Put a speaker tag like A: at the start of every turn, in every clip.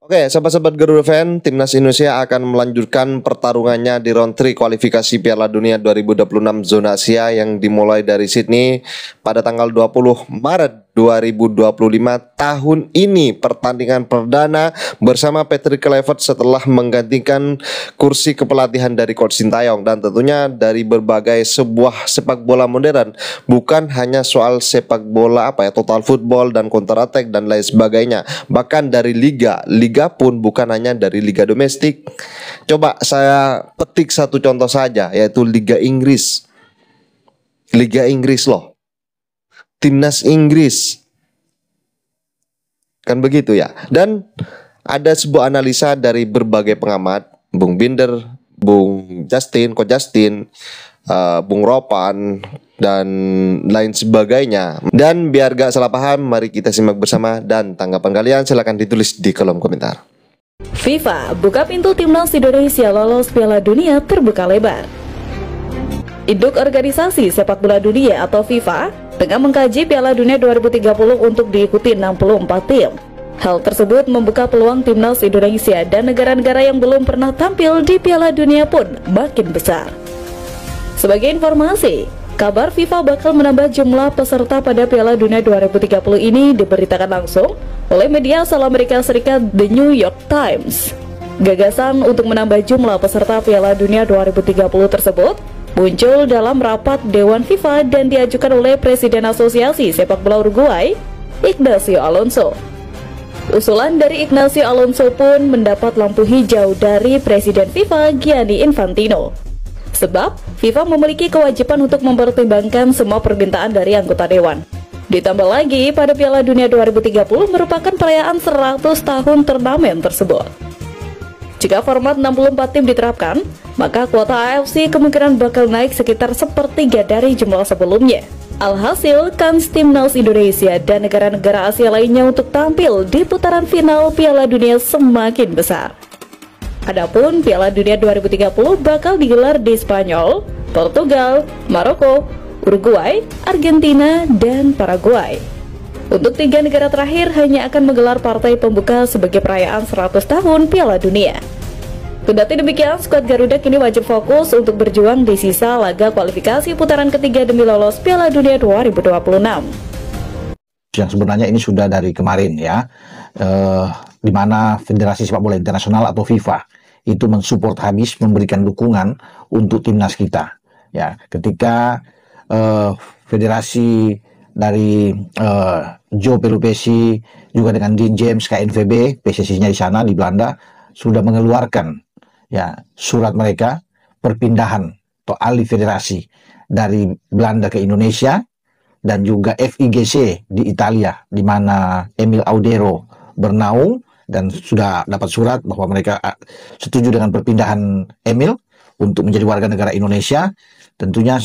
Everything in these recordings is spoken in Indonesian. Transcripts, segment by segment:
A: Oke, sahabat-sahabat Garuda Fan, Timnas Indonesia akan melanjutkan pertarungannya di round 3 kualifikasi Piala Dunia 2026 zona Asia yang dimulai dari Sydney pada tanggal 20 Maret 2025 tahun ini. Pertandingan perdana bersama Patrick Kluivert setelah menggantikan kursi kepelatihan dari Coach Sintayong, dan tentunya dari berbagai sebuah sepak bola modern, bukan hanya soal sepak bola total football dan counter attack dan lain sebagainya, bahkan dari liga pun bukan hanya dari liga domestik. Coba saya petik satu contoh saja, yaitu Liga Inggris. Liga Inggris loh, Timnas Inggris, kan begitu ya. Dan ada sebuah analisa dari berbagai pengamat, Bung Binder, Bung Justin, Coach Justin, Bung Ropan, dan lain sebagainya. Dan biar gak salah paham, mari kita simak bersama, dan tanggapan kalian silahkan ditulis di kolom komentar.
B: FIFA buka pintu Timnas Indonesia lolos Piala Dunia terbuka lebar. Induk Organisasi Sepak Bola Dunia atau FIFA tengah mengkaji Piala Dunia 2030 untuk diikuti 64 tim. Hal tersebut membuka peluang Timnas Indonesia dan negara-negara yang belum pernah tampil di Piala Dunia pun makin besar. Sebagai informasi, kabar FIFA bakal menambah jumlah peserta pada Piala Dunia 2030 ini diberitakan langsung oleh media asal Amerika Serikat The New York Times. Gagasan untuk menambah jumlah peserta Piala Dunia 2030 tersebut muncul dalam rapat Dewan FIFA dan diajukan oleh Presiden Asosiasi Sepak Bola Uruguay, Ignacio Alonso. Usulan dari Ignacio Alonso pun mendapat lampu hijau dari Presiden FIFA Gianni Infantino. Sebab FIFA memiliki kewajiban untuk mempertimbangkan semua permintaan dari anggota dewan. Ditambah lagi, pada Piala Dunia 2030 merupakan perayaan 100 tahun turnamen tersebut. Jika format 64 tim diterapkan, maka kuota AFC kemungkinan bakal naik sekitar sepertiga dari jumlah sebelumnya. Alhasil, kans Timnas Indonesia dan negara-negara Asia lainnya untuk tampil di putaran final Piala Dunia semakin besar. Adapun Piala Dunia 2030 bakal digelar di Spanyol, Portugal, Maroko, Uruguay, Argentina, dan Paraguay. Untuk 3 negara terakhir hanya akan menggelar partai pembuka sebagai perayaan 100 tahun Piala Dunia. Kendati demikian, skuad Garuda kini wajib fokus untuk berjuang di sisa laga kualifikasi putaran ketiga demi lolos Piala Dunia 2026.
C: Yang sebenarnya ini sudah dari kemarin ya, di mana Federasi Sepak Bola Internasional atau FIFA itu mensupport habis, memberikan dukungan untuk timnas kita. Ya, ketika federasi dari Joe Pelupesi juga dengan Dean James KNVB, PSSI-nya di sana di Belanda sudah mengeluarkan ya surat mereka perpindahan atau alih federasi dari Belanda ke Indonesia, dan juga FIGC di Italia di mana Emil Audero bernaung, dan sudah dapat surat bahwa mereka setuju dengan perpindahan Emil untuk menjadi warga negara Indonesia. Tentunya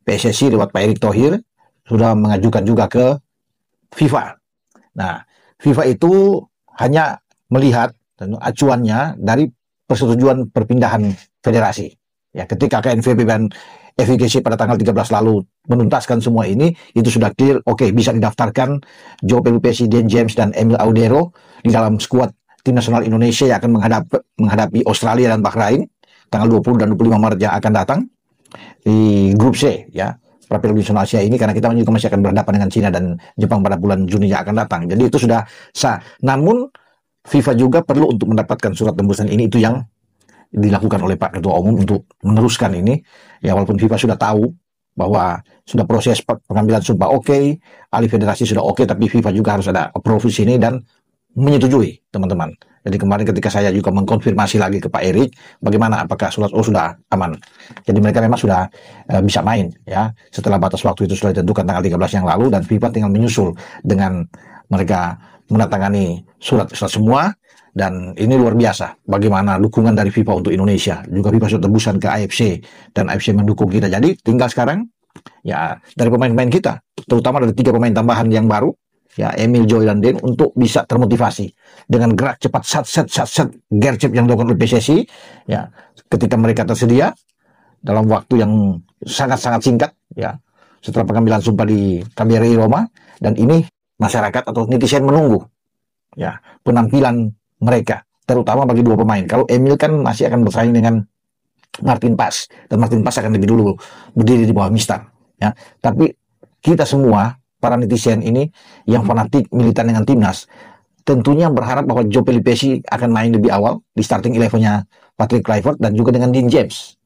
C: PSSI lewat Pak Erick Thohir sudah mengajukan juga ke FIFA. Nah, FIFA itu hanya melihat acuannya dari persetujuan perpindahan federasi. Ya, ketika KNVB dan FIGC pada tanggal 13 lalu menuntaskan semua ini, itu sudah clear, oke, bisa didaftarkan Joe Pelupesi, Dan James, dan Emil Audero di dalam skuad tim nasional Indonesia yang akan menghadapi Australia dan Bahrain tanggal 20 dan 25 Maret yang akan datang di grup C ya, Piala Dunia Asia ini, karena kita juga masih akan berhadapan dengan Cina dan Jepang pada bulan Juni yang akan datang. Jadi itu sudah sah. Namun FIFA juga perlu untuk mendapatkan surat tembusan ini, itu yang dilakukan oleh Pak Ketua Umum untuk meneruskan ini. Ya, walaupun FIFA sudah tahu bahwa sudah proses pengambilan sumpah oke, alih federasi sudah oke, tapi FIFA juga harus ada approve sini dan menyetujui, teman-teman. Jadi kemarin ketika saya juga mengkonfirmasi lagi ke Pak Erick, bagaimana, apakah surat sudah aman. Jadi mereka memang sudah bisa main ya. Setelah batas waktu itu sudah ditentukan tanggal 13 yang lalu, dan FIFA tinggal menyusul dengan mereka menandatangani surat semua. Dan ini luar biasa bagaimana dukungan dari FIFA untuk Indonesia. Juga FIFA sudah tembusan ke AFC dan AFC mendukung kita. Jadi tinggal sekarang ya dari pemain-pemain kita, terutama dari 3 pemain tambahan yang baru ya, Emil, Joy, dan Den, untuk bisa termotivasi dengan gerak cepat sat gercep yang dilakukan oleh PSSI ya, ketika mereka tersedia dalam waktu yang sangat-sangat singkat ya, setelah pengambilan sumpah di KBRI Roma. Dan ini masyarakat atau netizen menunggu ya penampilan mereka, terutama bagi dua pemain. Kalau Emil kan masih akan bersaing dengan Martin Paes, dan Martin Paes akan lebih dulu berdiri di bawah Mistar. Ya, tapi kita semua para netizen ini yang fanatik militan dengan timnas, tentunya berharap bahwa Joe Pelipesi akan main lebih awal di starting 11-nya Patrick Kluivert dan juga dengan Dean James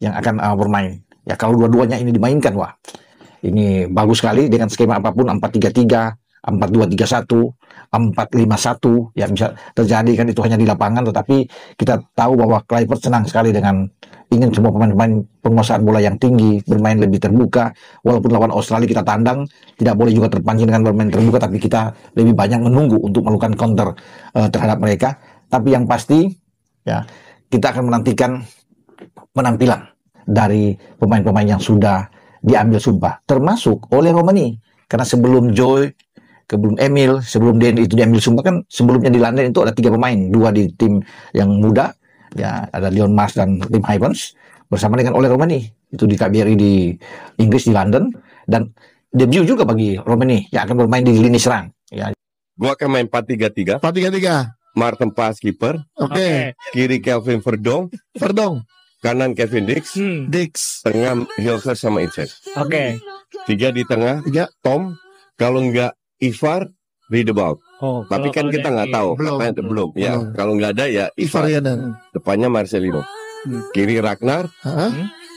C: yang akan bermain. Ya, kalau dua-duanya ini dimainkan, wah, ini bagus sekali dengan skema apapun, 4-3-3, 4-2-3-1, 4-5-1, ya bisa terjadi kan, itu hanya di lapangan. Tetapi kita tahu bahwa Kluivert senang sekali dengan ingin semua pemain-pemain penguasaan bola yang tinggi, bermain lebih terbuka. Walaupun lawan Australia kita tandang, tidak boleh juga terpancing dengan bermain terbuka, tapi kita lebih banyak menunggu untuk melakukan counter terhadap mereka. Tapi yang pasti, ya, kita akan menantikan penampilan dari pemain-pemain yang sudah diambil sumpah, termasuk oleh Romani. Karena sebelum Joy, sebelum Emil, sebelum Den itu diambil sumpah, kan sebelumnya di London itu ada 3 pemain, 2 di tim yang muda, ya, ada Leon Mars dan Tim Hypens, bersama dengan Ole Romani itu di KBRI di Inggris, di London, dan debut juga bagi Romani yang akan bermain di lini serang. Ya.
D: Gua akan main 4-3-3.
E: 4-3-3.
D: Martin Paes kiper.
E: Oke.
D: Kiri Kelvin Verdong. Kanan Kevin Dix.
E: Dix.
D: Tengah Hilgers sama Itzet.
E: Oke.
D: 3 di tengah.
E: 3.
D: Tom. Kalau nggak Ivar, Riedewald.
E: Oh,
D: Tapi kan kita nggak tahu. Belum. Ya, kalau nggak ada ya
E: Ivar
D: Ivar.
E: ya dan.
D: Depannya Marcelino. Kiri Ragnar.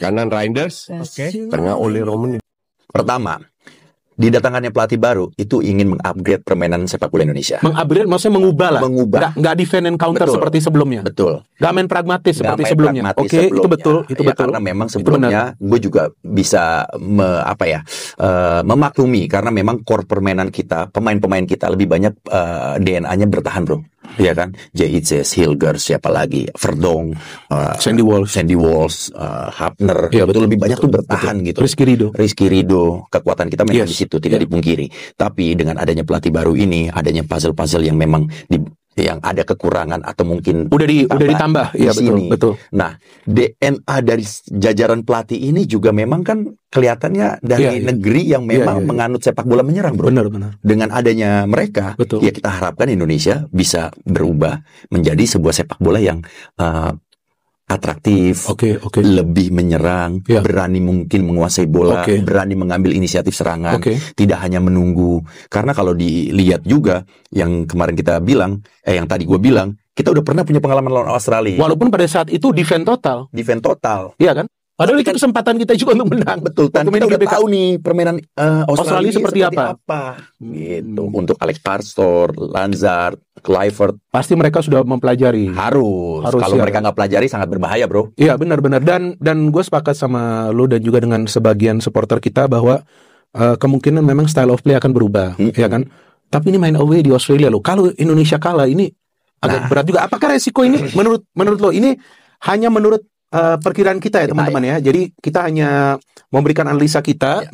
D: Kanan Reinders. Tengah Ole Romani.
F: Pertama, didatangkannya pelatih baru itu ingin mengupgrade permainan sepak bola Indonesia.
G: Mengupgrade maksudnya mengubah lah. Nggak defend and counter
F: Betul.
G: seperti sebelumnya.
F: Betul.
G: Nggak main pragmatis
F: Nggak
G: seperti
F: main
G: sebelumnya.
F: pragmatis
G: Oke, itu betul. Itu
F: Ya,
G: betul.
F: karena memang sebelumnya gue juga bisa memaklumi karena memang core permainan kita, pemain-pemain kita lebih banyak DNA-nya bertahan, bro. Iya kan? Jaitzes, Hilgers, siapa lagi? Verdong,
G: Sandy Walsh,
F: Hapner,
G: ya,
F: itu lebih banyak tuh bertahan gitu. Rizky Ridho, kekuatan kita memang di situ, tidak dipungkiri. Tapi dengan adanya pelatih baru ini, adanya puzzle-puzzle yang memang yang ada kekurangan atau mungkin
G: udah ditambah,
F: di
G: ya
F: sini.
G: betul.
F: Nah, DNA dari jajaran pelatih ini juga memang kan kelihatannya dari negeri yang memang menganut sepak bola menyerang, bro.
G: Benar.
F: Dengan adanya mereka, ya kita harapkan Indonesia bisa berubah menjadi sebuah sepak bola yang atraktif, lebih menyerang, berani mungkin menguasai bola, berani mengambil inisiatif serangan, tidak hanya menunggu. Karena kalau dilihat juga yang kemarin kita bilang, yang tadi gue bilang, kita udah pernah punya pengalaman lawan Australia.
G: Walaupun pada saat itu defend total,
F: iya kan?
G: Padahal itu kesempatan kita juga untuk menang.
F: Betul. Dan kita udah tahu nih permainan Australia
G: seperti apa.
F: Gitu. Untuk Alex Parstor, Lanzard, Kluivert,
G: pasti mereka sudah mempelajari.
F: Harus. Kalau mereka nggak pelajari sangat berbahaya, bro.
G: Iya, benar. Dan gue sepakat sama lo dan juga dengan sebagian supporter kita bahwa kemungkinan memang style of play akan berubah, ya kan? Tapi ini main away di Australia lo. Kalau Indonesia kalah ini agak berat juga. Apakah resiko ini menurut lo ini hanya menurut perkiraan kita ya teman-teman ya. Jadi kita hanya memberikan analisa kita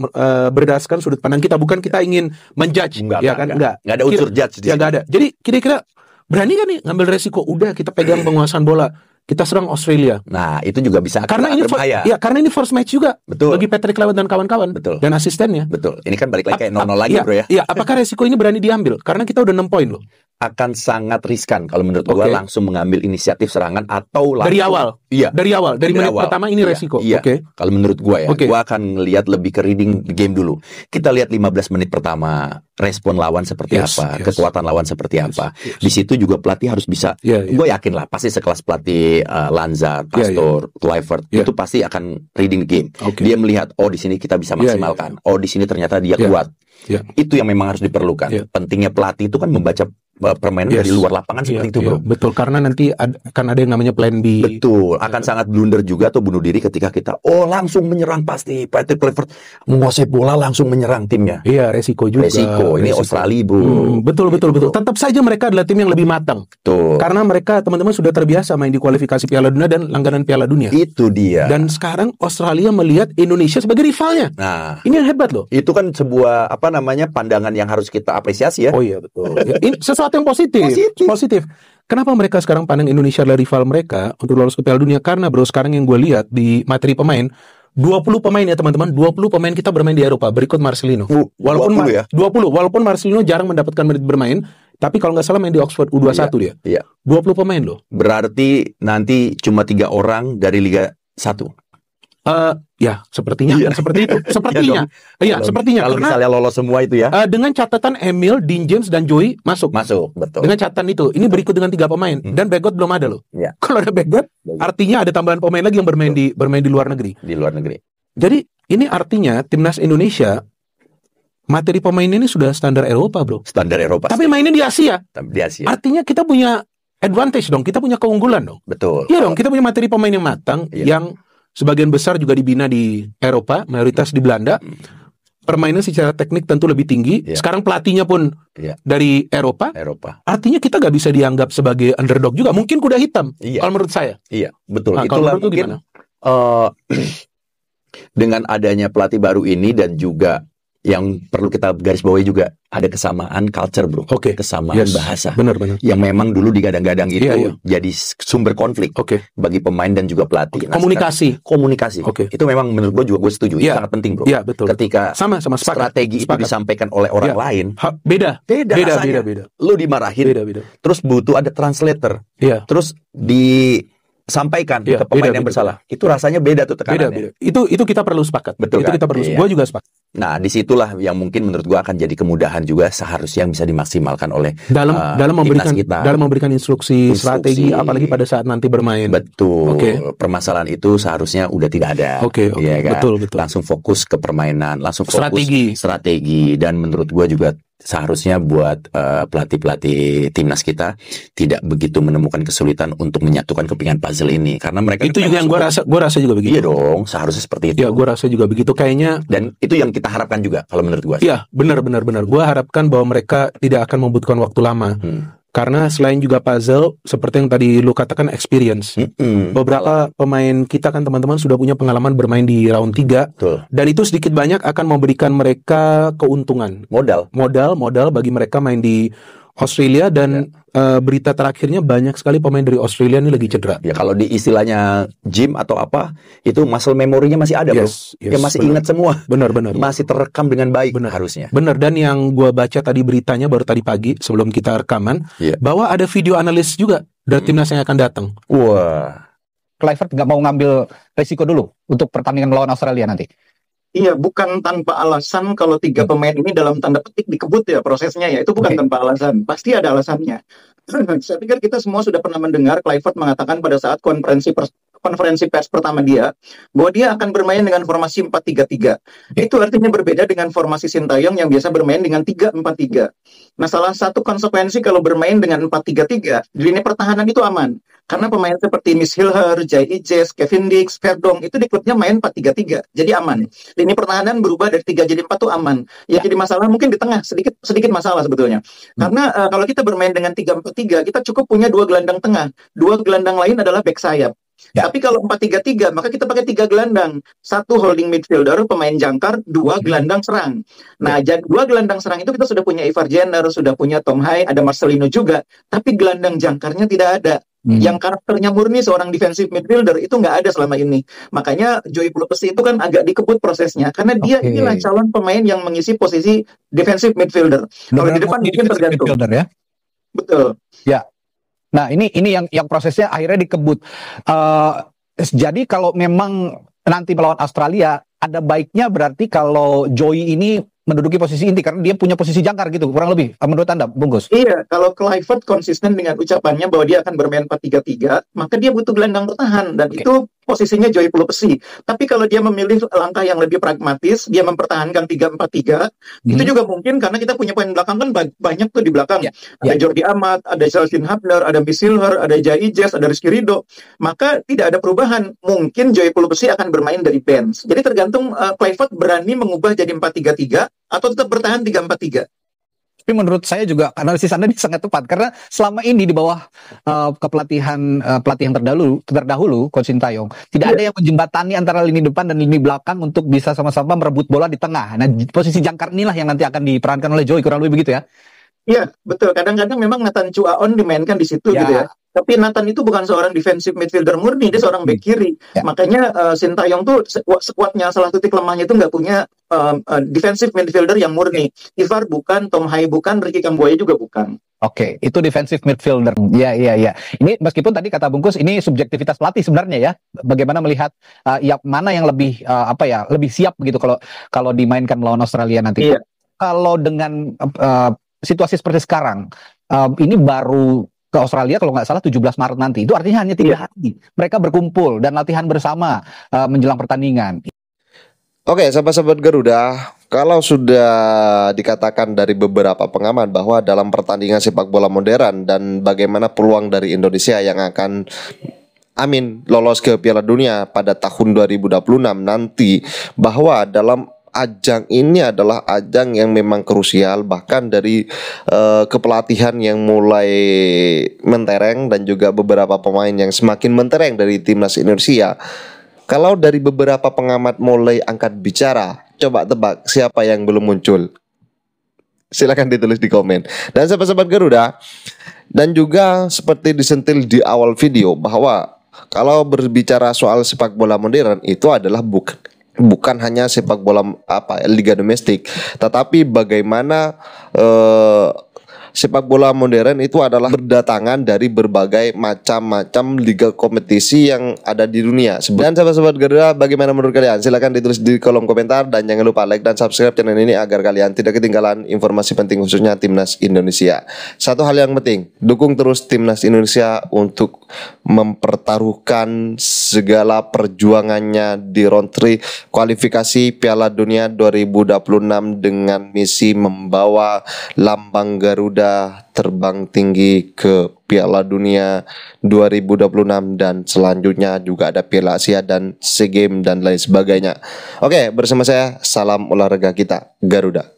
G: berdasarkan sudut pandang kita, bukan kita ingin menjudge. Enggak
F: ada unsur judge di sini.
G: Enggak ada. Jadi kira-kira berani kan nih ngambil resiko, udah kita pegang penguasaan bola, kita serang Australia.
F: Nah, itu juga bisa
G: karena ini
F: berbahaya.
G: Karena ini first match juga.
F: Betul.
G: Bagi Patrick Kluivert dan kawan-kawan.
F: Betul.
G: Dan asistennya.
F: Betul. Ini kan balik lagi kayak 0-0 lagi, bro ya.
G: Iya, apakah resiko ini berani diambil? Karena kita udah 6 poin loh.
F: Akan sangat riskan kalau menurut gua langsung mengambil inisiatif serangan atau langsung,
G: dari awal.
F: Iya.
G: Dari menit pertama ini resiko.
F: Iya. Kalau menurut gua ya, gua akan lihat lebih ke reading game dulu. Kita lihat 15 menit pertama, respon lawan seperti apa, kekuatan lawan seperti apa. Di situ juga pelatih harus bisa. Gue yakin lah, pasti sekelas pelatih Lanzard, Pastor, Kluivert itu pasti akan reading game. Dia melihat, oh di sini kita bisa maksimalkan. Oh di sini ternyata dia kuat. Itu yang memang harus diperlukan. Pentingnya pelatih itu kan membaca permainan dari luar lapangan seperti itu, bro.
G: Betul, karena nanti akan ada yang namanya plan B.
F: Betul, akan sangat blunder juga atau bunuh diri ketika kita langsung menyerang. Pasti Patrick Kluivert menguasai bola langsung menyerang timnya.
G: Iya, resiko juga.
F: Ini Australia, bro.
G: Betul. Tetap saja mereka adalah tim yang lebih matang.
F: Betul.
G: Karena mereka teman-teman sudah terbiasa main di kualifikasi Piala Dunia dan langganan Piala Dunia.
F: Itu dia.
G: Dan sekarang Australia melihat Indonesia sebagai rivalnya.
F: Nah,
G: ini yang hebat loh.
F: Itu kan sebuah pandangan yang harus kita apresiasi ya.
G: Oh iya, betul. Ini sesuatu yang positif. Kenapa mereka sekarang pandang Indonesia adalah rival mereka untuk lolos ke Piala Dunia? Karena bro, sekarang yang gue lihat di materi pemain, 20 pemain ya teman-teman, 20 pemain kita bermain di Eropa, berikut Marcelino. Walaupun 20, walaupun Marcelino jarang mendapatkan menit bermain, Tapi kalau nggak salah main di Oxford U21 dia.
F: Iya.
G: 20 pemain loh.
F: Berarti nanti cuma 3 orang dari Liga 1.
G: Ya, sepertinya seperti itu. Sepertinya. Iya, sepertinya.
F: Kalau misalnya lolos semua itu ya.
G: Dengan catatan Emil, Dean James dan Joey masuk.
F: Betul.
G: Dengan catatan itu. Ini berikut dengan 3 pemain dan Begot belum ada loh.
F: Ya.
G: Kalau ada Begot, artinya ada tambahan pemain lagi yang bermain di luar negeri.
F: Di luar negeri.
G: Jadi, ini artinya timnas Indonesia materi pemain ini sudah standar Eropa, bro.
F: Standar Eropa.
G: Tapi mainnya di Asia.
F: Di Asia.
G: Artinya kita punya advantage dong. Kita punya keunggulan dong.
F: Betul.
G: Iya dong. Kita punya materi pemain yang matang, yang sebagian besar juga dibina di Eropa, mayoritas di Belanda. Permainan secara teknik tentu lebih tinggi. Sekarang pelatihnya pun dari Eropa. Artinya kita nggak bisa dianggap sebagai underdog juga. Mungkin kuda hitam. Kalau menurut saya.
F: Iya, betul.
G: Nah, itulah mungkin
F: dengan adanya pelatih baru ini dan juga yang perlu kita garis bawahi juga ada kesamaan culture, bro. Kesamaan bahasa.
G: Benar.
F: Yang memang dulu digadang-gadang itu jadi sumber konflik bagi pemain dan juga pelatih. Nah,
G: komunikasi.
F: Itu memang menurut gue setuju. Itu sangat penting, bro.
G: Iya, betul.
F: Ketika
G: sama
F: strategi itu disampaikan oleh orang lain,
G: beda.
F: Lu dimarahin.
G: Beda.
F: Terus butuh ada translator. Terus disampaikan ke pemain yang bersalah. Itu rasanya beda tuh tekanannya.
G: Itu kita perlu sepakat.
F: Betul.
G: Itu
F: kan?
G: kita perlu. Gue juga sepakat.
F: Nah, disitulah yang mungkin menurut gua akan jadi kemudahan juga seharusnya yang bisa dimaksimalkan oleh
G: dalam memberikan instruksi strategi, apalagi pada saat nanti bermain.
F: Betul. Permasalahan itu seharusnya udah tidak ada. Ya kan?
G: Betul.
F: Langsung fokus ke permainan, langsung fokus
G: strategi.
F: Dan menurut gua juga seharusnya buat pelatih-pelatih timnas kita tidak begitu menemukan kesulitan untuk menyatukan kepingan puzzle ini karena mereka
G: itu juga yang gua rasa juga begitu.
F: Iya dong, seharusnya seperti itu.
G: Iya, gua rasa juga begitu kayaknya,
F: dan itu yang kita harapkan juga kalau menurut gua.
G: Iya, benar. Gua harapkan bahwa mereka tidak akan membutuhkan waktu lama. Karena selain juga puzzle, seperti yang tadi lu katakan experience. Beberapa pemain kita kan teman-teman sudah punya pengalaman bermain di round 3. Dan itu sedikit banyak akan memberikan mereka keuntungan. Modal bagi mereka main di Australia dan berita terakhirnya banyak sekali pemain dari Australia ini lagi cedera.
F: Ya kalau di istilahnya gym atau apa, itu muscle memorinya masih ada, bro. Ya masih ingat semua.
G: Benar.
F: Masih terekam dengan baik harusnya.
G: Benar, dan yang gua baca tadi beritanya baru tadi pagi sebelum kita rekaman, bahwa ada video analis juga dari timnas yang akan datang.
C: Wah. Kluivert nggak mau ngambil resiko dulu untuk pertandingan melawan Australia nanti.
E: Iya, bukan tanpa alasan kalau 3 pemain ini dalam tanda petik dikebut ya prosesnya ya. Itu bukan tanpa alasan. Pasti ada alasannya. Saya pikir kita semua sudah pernah mendengar Kluivert mengatakan pada saat konferensi pers pertama dia, bahwa dia akan bermain dengan formasi 4-3-3. Itu artinya berbeda dengan formasi Sintayong yang biasa bermain dengan 3-4-3. Nah, salah satu konsekuensi kalau bermain dengan 4-3-3, di lini pertahanan itu aman. Karena pemain seperti Miss Hilher, Jai Ijes, Kevin Dix, Verdong, itu di klubnya main 4-3-3. Jadi aman. Lini pertahanan berubah dari 3 jadi 4 itu aman. Yang jadi masalah mungkin di tengah, sedikit masalah sebetulnya. Karena kalau kita bermain dengan 3-4-3, kita cukup punya 2 gelandang tengah. 2 gelandang lain adalah back sayap. Tapi kalau 4-3-3, maka kita pakai 3 gelandang. 1 holding midfielder, pemain jangkar, 2 gelandang serang. Nah, 2 gelandang serang itu kita sudah punya Ivar Jenner, sudah punya Tom Hai, ada Marcelino juga. Tapi gelandang jangkarnya tidak ada. Yang karakternya murni seorang defensive midfielder itu nggak ada selama ini. Makanya Joey Pelupesi itu kan agak dikebut prosesnya. Karena dia inilah calon pemain yang mengisi posisi defensive midfielder. Kalau di depan mungkin tergantung.
C: Ya?
E: Betul.
C: Ya. Nah, ini yang prosesnya akhirnya dikebut. Jadi kalau memang nanti melawan Australia, ada baiknya berarti kalau Joey ini menduduki posisi inti karena dia punya posisi jangkar gitu, kurang lebih menurut Anda, Bungkus?
E: Iya, kalau Kluivert konsisten dengan ucapannya bahwa dia akan bermain 4-3-3, maka dia butuh gelandang bertahan dan itu posisinya Joey Pelupesi. Tapi kalau dia memilih langkah yang lebih pragmatis, dia mempertahankan 3-4-3, itu juga mungkin karena kita punya pemain belakang kan banyak tuh di belakang. Ada Jordi Amat, ada Justin Hubner, ada Miss Hilher, ada Jai Ijes, ada Rizky Ridho. Maka tidak ada perubahan. Mungkin Joey Pelupesi akan bermain dari bench. Jadi tergantung Kluivert berani mengubah jadi 4-3-3 atau tetap bertahan 3-4-3.
C: Tapi menurut saya juga analisis Anda ini sangat tepat karena selama ini di bawah kepelatihan pelatih yang terdahulu Coach Sintayong tidak ada yang menjembatani antara lini depan dan lini belakang untuk bisa sama-sama merebut bola di tengah. Nah, posisi jangkar inilah yang nanti akan diperankan oleh Joey, kurang lebih begitu ya.
E: Iya, betul. Kadang-kadang memang Nathan Chuaon dimainkan di situ gitu ya. Tapi Nathan itu bukan seorang defensive midfielder murni, dia seorang back kiri. Makanya Sintayong tuh sekuatnya salah titik lemahnya itu nggak punya defensive midfielder yang murni. Ivar bukan, Tom Hai bukan, Ricky Kambuaya juga bukan.
H: Oke, itu defensive midfielder. Iya. Ini meskipun tadi kata Bungkus, ini subjektivitas pelatih sebenarnya ya. Bagaimana melihat mana yang lebih lebih siap begitu kalau dimainkan melawan Australia nanti.
E: Iya.
H: Kalau dengan situasi seperti sekarang, ini baru ke Australia kalau nggak salah 17 Maret nanti. Itu artinya hanya 3 hari. Mereka berkumpul dan latihan bersama menjelang pertandingan.
A: Oke, sahabat-sahabat Garuda, kalau sudah dikatakan dari beberapa pengamat bahwa dalam pertandingan sepak bola modern dan bagaimana peluang dari Indonesia yang akan lolos ke Piala Dunia pada tahun 2026 nanti, bahwa dalam ajang ini adalah ajang yang memang krusial, bahkan dari kepelatihan yang mulai mentereng dan juga beberapa pemain yang semakin mentereng dari timnas Indonesia. Kalau dari beberapa pengamat mulai angkat bicara, coba tebak siapa yang belum muncul? Silakan ditulis di komen. Dan sahabat-sahabat Garuda, dan juga seperti disentil di awal video bahwa kalau berbicara soal sepak bola modern itu adalah bukan hanya sepak bola liga domestik, tetapi bagaimana sepak bola modern itu adalah berdatangan dari berbagai macam-macam liga kompetisi yang ada di dunia. Dan sahabat-sahabat Garuda, bagaimana menurut kalian? Silahkan ditulis di kolom komentar dan jangan lupa like dan subscribe channel ini agar kalian tidak ketinggalan informasi penting khususnya timnas Indonesia. Satu hal yang penting, dukung terus timnas Indonesia untuk mempertaruhkan segala perjuangannya di round 3 kualifikasi Piala Dunia 2026 dengan misi membawa lambang Garuda terbang tinggi ke Piala Dunia 2026 dan selanjutnya juga ada Piala Asia dan SEA Games dan lain sebagainya. Oke, bersama saya, salam olahraga kita Garuda.